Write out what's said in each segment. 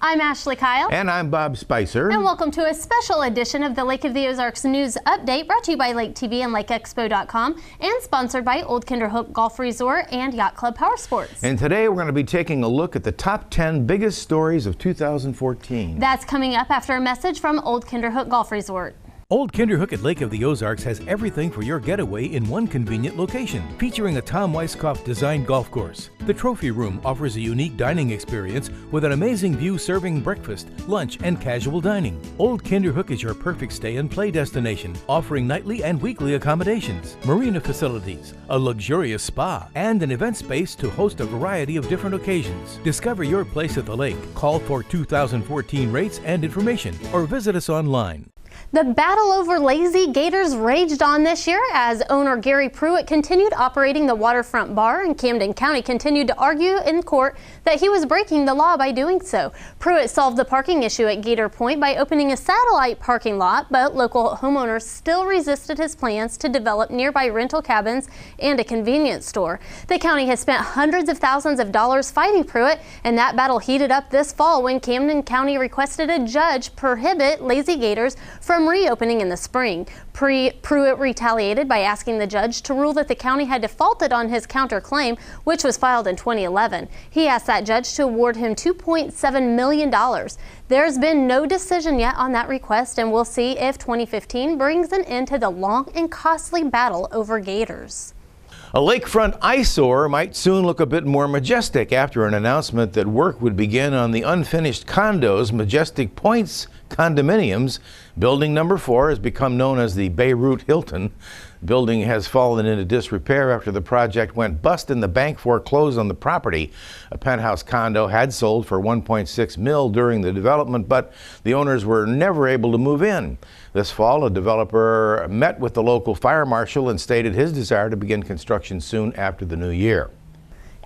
I'm Ashley Kyle. And I'm Bob Spicer. And welcome to a special edition of the Lake of the Ozarks News Update, brought to you by Lake TV and LakeExpo.com, and sponsored by Old Kinderhook Golf Resort and Yacht Club Power Sports. And today we're going to be taking a look at the top 10 biggest stories of 2014. That's coming up after a message from Old Kinderhook Golf Resort. Old Kinderhook at Lake of the Ozarks has everything for your getaway in one convenient location, featuring a Tom Weiskopf-designed golf course. The Trophy Room offers a unique dining experience with an amazing view serving breakfast, lunch, and casual dining. Old Kinderhook is your perfect stay and play destination, offering nightly and weekly accommodations, marina facilities, a luxurious spa, and an event space to host a variety of different occasions. Discover your place at the lake. Call for 2014 rates and information, or visit us online. The battle over Lazy Gators raged on this year as owner Gary Pruitt continued operating the waterfront bar, and Camden County continued to argue in court that he was breaking the law by doing so. Pruitt solved the parking issue at Gator Point by opening a satellite parking lot, but local homeowners still resisted his plans to develop nearby rental cabins and a convenience store. The county has spent hundreds of thousands of dollars fighting Pruitt, and that battle heated up this fall when Camden County requested a judge prohibit Lazy Gators from reopening in the spring. Pruitt retaliated by asking the judge to rule that the county had defaulted on his counterclaim, which was filed in 2011. He asked that judge to award him $2.7 million. There's been no decision yet on that request, and we'll see if 2015 brings an end to the long and costly battle over Gators. A lakefront eyesore might soon look a bit more majestic after an announcement that work would begin on the unfinished condos Majestic Pointe's condominiums. Building number 4 has become known as the Beirut Hilton. The building has fallen into disrepair after the project went bust and the bank foreclosed on the property. A penthouse condo had sold for $1.6 million during the development, but the owners were never able to move in. This fall, a developer met with the local fire marshal and stated his desire to begin construction soon after the new year.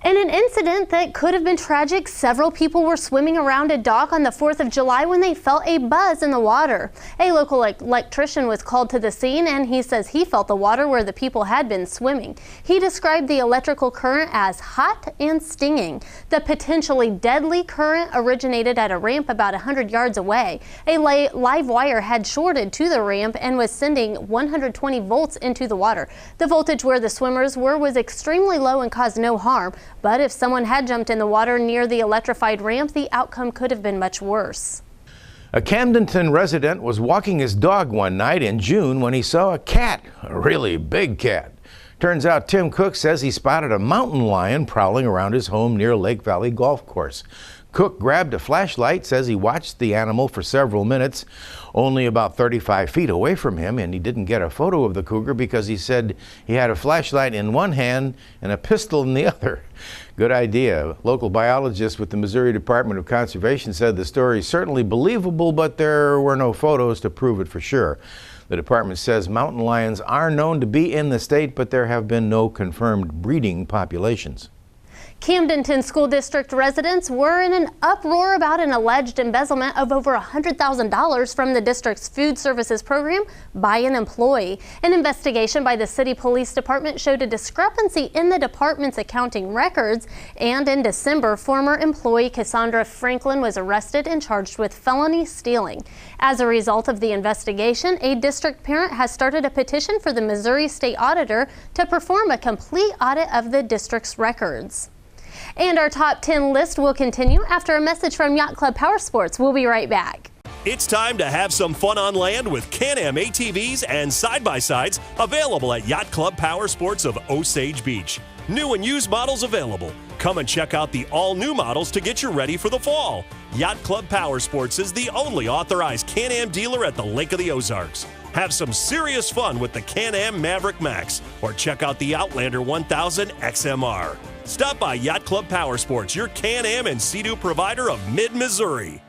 In an incident that could have been tragic, several people were swimming around a dock on the 4th of July when they felt a buzz in the water. A local electrician was called to the scene, and he says he felt the water where the people had been swimming. He described the electrical current as hot and stinging. The potentially deadly current originated at a ramp about 100 yards away. A live wire had shorted to the ramp and was sending 120 volts into the water. The voltage where the swimmers were was extremely low and caused no harm. But if someone had jumped in the water near the electrified ramp, the outcome could have been much worse. A Camdenton resident was walking his dog one night in June when he saw a cat, a really big cat. Turns out Tim Cook says he spotted a mountain lion prowling around his home near Lake Valley Golf Course. Cook grabbed a flashlight, says he watched the animal for several minutes, only about 35 feet away from him, and he didn't get a photo of the cougar because he said he had a flashlight in one hand and a pistol in the other. Good idea. Local biologists with the Missouri Department of Conservation said the story is certainly believable, but there were no photos to prove it for sure. The department says mountain lions are known to be in the state, but there have been no confirmed breeding populations. Camdenton School District residents were in an uproar about an alleged embezzlement of over $100,000 from the district's food services program by an employee. An investigation by the city police department showed a discrepancy in the department's accounting records, and in December, former employee Cassandra Franklin was arrested and charged with felony stealing. As a result of the investigation, a district parent has started a petition for the Missouri State Auditor to perform a complete audit of the district's records. And our top 10 list will continue after a message from Yacht Club Power Sports. We'll be right back. It's time to have some fun on land with Can-Am ATVs and side-by-sides available at Yacht Club Power Sports of Osage Beach. New and used models available. Come and check out the all-new models to get you ready for the fall. Yacht Club Power Sports is the only authorized Can-Am dealer at the Lake of the Ozarks. Have some serious fun with the Can-Am Maverick Max or check out the Outlander 1000 XMR. Stop by Yacht Club Power Sports, your Can-Am and Sea-Doo provider of mid-Missouri.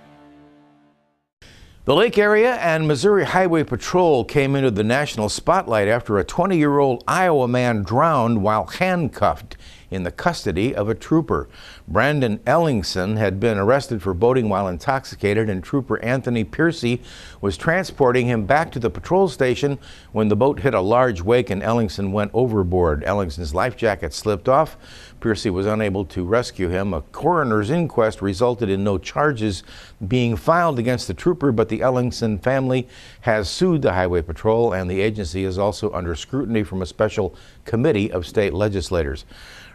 The lake area and Missouri Highway Patrol came into the national spotlight after a 20-year-old Iowa man drowned while handcuffed. in the custody of a trooper. Brandon Ellingson had been arrested for boating while intoxicated, and Trooper Anthony Piercy was transporting him back to the patrol station when the boat hit a large wake and Ellingson went overboard. Ellingson's life jacket slipped off. Piercy was unable to rescue him. A coroner's inquest resulted in no charges being filed against the trooper, but the Ellingson family has sued the Highway Patrol, and the agency is also under scrutiny from a special committee of state legislators.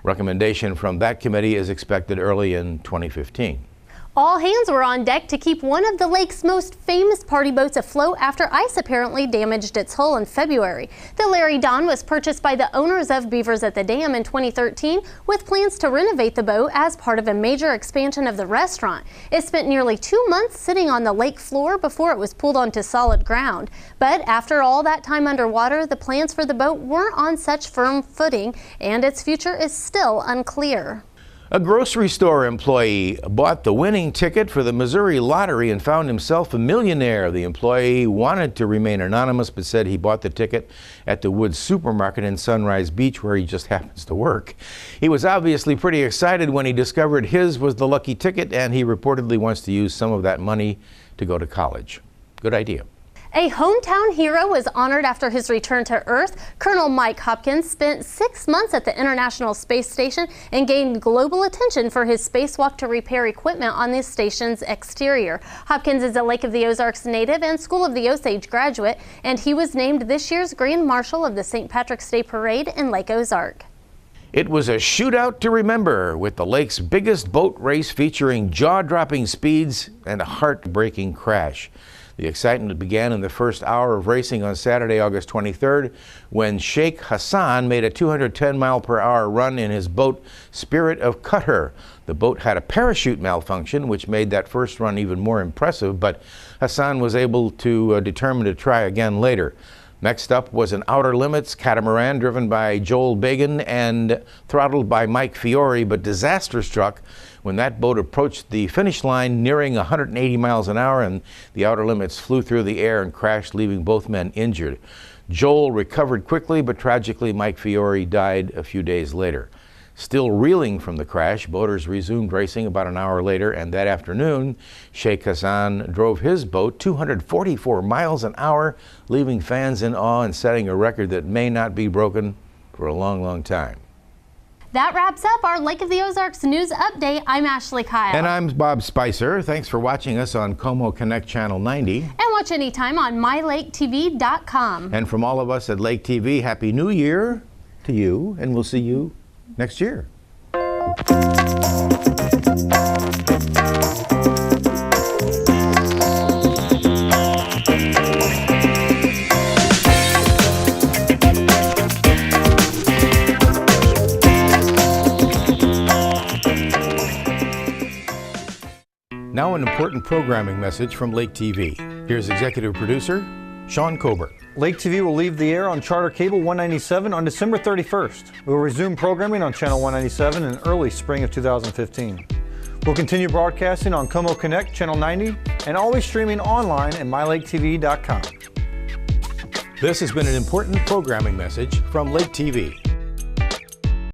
Recommendation from that committee is expected early in 2015. All hands were on deck to keep one of the lake's most famous party boats afloat after ice apparently damaged its hull in February. The Larry Don was purchased by the owners of Beavers at the Dam in 2013 with plans to renovate the boat as part of a major expansion of the restaurant. It spent nearly 2 months sitting on the lake floor before it was pulled onto solid ground. But after all that time underwater, the plans for the boat weren't on such firm footing, and its future is still unclear. A grocery store employee bought the winning ticket for the Missouri lottery and found himself a millionaire. The employee wanted to remain anonymous but said he bought the ticket at the Woods supermarket in Sunrise Beach, where he just happens to work. He was obviously pretty excited when he discovered his was the lucky ticket, and he reportedly wants to use some of that money to go to college. Good idea. A hometown hero was honored after his return to Earth. Colonel Mike Hopkins spent 6 months at the International Space Station and gained global attention for his spacewalk to repair equipment on the station's exterior. Hopkins is a Lake of the Ozarks native and School of the Osage graduate, and he was named this year's Grand Marshal of the St. Patrick's Day Parade in Lake Ozark. It was a shootout to remember, with the lake's biggest boat race featuring jaw-dropping speeds and a heart-breaking crash. The excitement began in the first hour of racing on Saturday, August 23rd, when Sheikh Hassan made a 210-mile-per-hour run in his boat, Spirit of Qatar. The boat had a parachute malfunction, which made that first run even more impressive, but Hassan was able to determine to try again later. Next up was an Outer Limits catamaran driven by Joel Bagan and throttled by Mike Fiore, but disaster struck when that boat approached the finish line nearing 180 miles an hour, and the Outer Limits flew through the air and crashed, leaving both men injured. Joel recovered quickly, but tragically Mike Fiore died a few days later. Still reeling from the crash, boaters resumed racing about an hour later, and that afternoon, Sheikh Hassan drove his boat 244 miles an hour, leaving fans in awe and setting a record that may not be broken for a long, long time. That wraps up our Lake of the Ozarks news update. I'm Ashley Kyle. And I'm Bob Spicer. Thanks for watching us on Como Connect Channel 90. And watch anytime on mylaketv.com. And from all of us at Lake TV, Happy New Year to you, and we'll see you next year. Now an important programming message from Lake TV. Here's executive producer Sean Colbert. Lake TV will leave the air on Charter Cable 197 on December 31st. We will resume programming on Channel 197 in early spring of 2015. We'll continue broadcasting on Como Connect Channel 90 and always streaming online at mylaketv.com. This has been an important programming message from Lake TV.